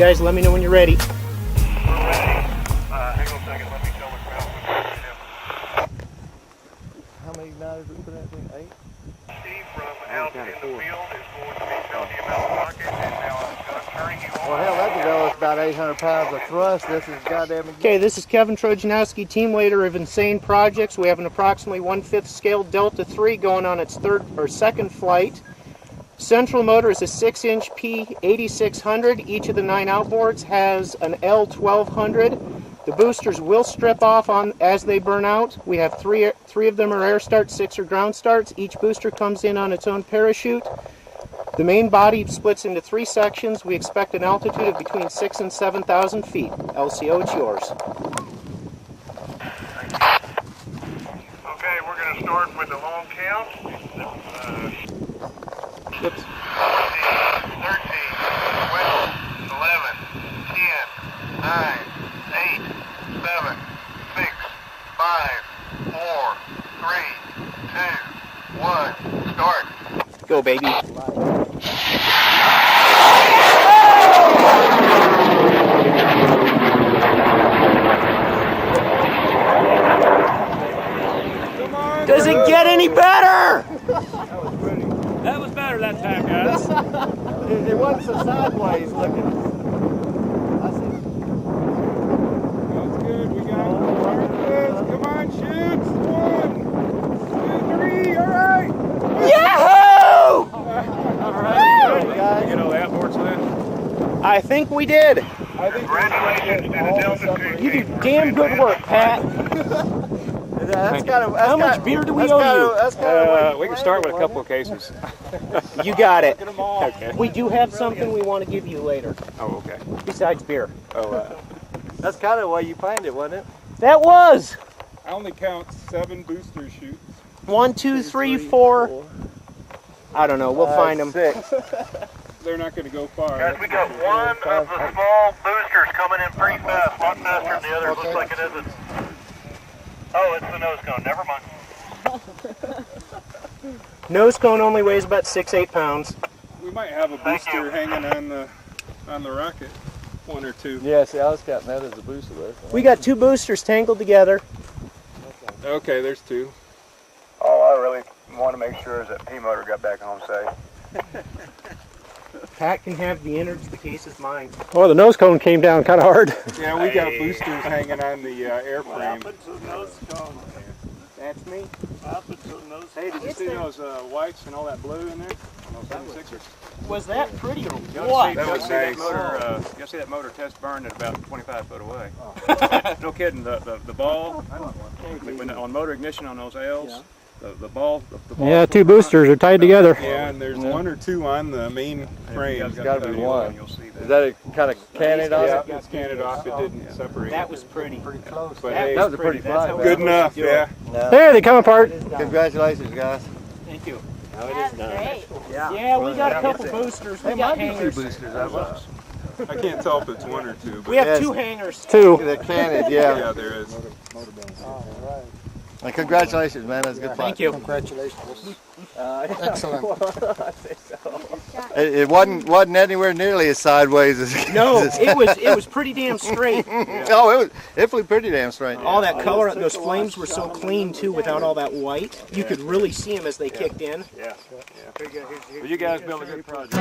guys let me know when you're ready. We're ready. Hang on a second, let me tell the crowd. How many igniters we put in that thing? 8? Steve from out in the field is going to be telling you about the rocket, and now I'm turning you on. Well, hell, that develops about 800 pounds of thrust. This is goddamn. Okay, this is Kevin Trojanowski, team leader of Insane Projects. We have an approximately 1/5 scale Delta III going on its second flight. Central motor is a 6-inch P8600. Each of the 9 outboards has an L1200. The boosters will strip off as they burn out. We have three of them are air starts, 6 are ground starts. Each booster comes in on its own parachute. The main body splits into 3 sections. We expect an altitude of between 6,000 and 7,000 feet. LCO, it's yours. Okay, we're going to start with the long count. 13, 12, 11, 10, 9, 8, 7, 6, 5, 4, 3, 2, 1, start. Go, baby. Does it get any better? That was better that time, guys. It wasn't so sideways looking. I see. That's good. We got it. Come on, shoots. 1, 2, 3. All right. Yahoo! All right. Guys. You know the outboards then? I think we did. Congratulations to the Delta II. You do damn good work, Pat. That's kind of. How much beer do we owe you? That's kind of. We can start with a couple of cases. You got it. Get them all. Okay. We do have something we want to give you later, Oh, okay. besides beer. That's kind of why you planned it, wasn't it? That was I only count 7 booster shoots. 1, 2, 3, 4. I don't know. We'll find them. 6. They're not going to go far. Guys, we got one of the small boosters coming in pretty fast, a lot faster than the others. Looks like it isn't. Oh, it's the nose cone. Never mind. Nose cone only weighs about 6-8 pounds. We might have a Thank you. booster hanging on the rocket. 1 or 2. Yeah, see, I was counting that as a booster there. We got 2 boosters tangled together. Okay, there's 2. All I really want to make sure is that P-motor got back home safe. Pat can have the innards. The case is mine. Oh, the nose cone came down kind of hard. Yeah, we got boosters hanging on the airframe. That's me. Hey, did you see those whites and all that blue in there? On those 76ers? Was that pretty or What? what? That was nice. You see that motor test burned at about 25 foot away. No kidding. The ball when on motor ignition on those L's, the ball. Yeah, 2 boosters are tied together. Yeah, and there's 1 or 2 on the main frame. It's got to be one. You'll see that. Is that a kind of canted on Yeah, it? it's canted off. It didn't separate. That was pretty. Close. But That hey, That was a pretty That's how flight. we- good enough. Yeah. There, they come apart. Congratulations, guys. Thank you. That's great. Yeah, we got a couple boosters. We got hangers. boosters. I was. I can't tell if it's 1 or 2. But We have Yes. 2 hangers. 2. They're canted, yeah. yeah, there is. And congratulations, man. That's a good flight. Thank you. Excellent. It wasn't anywhere nearly as sideways as. No, it was pretty damn straight. Oh, it flew pretty damn straight. All that color, those flames were so clean too, without all that white. You could really see them as they kicked in. Well, you guys built a good project.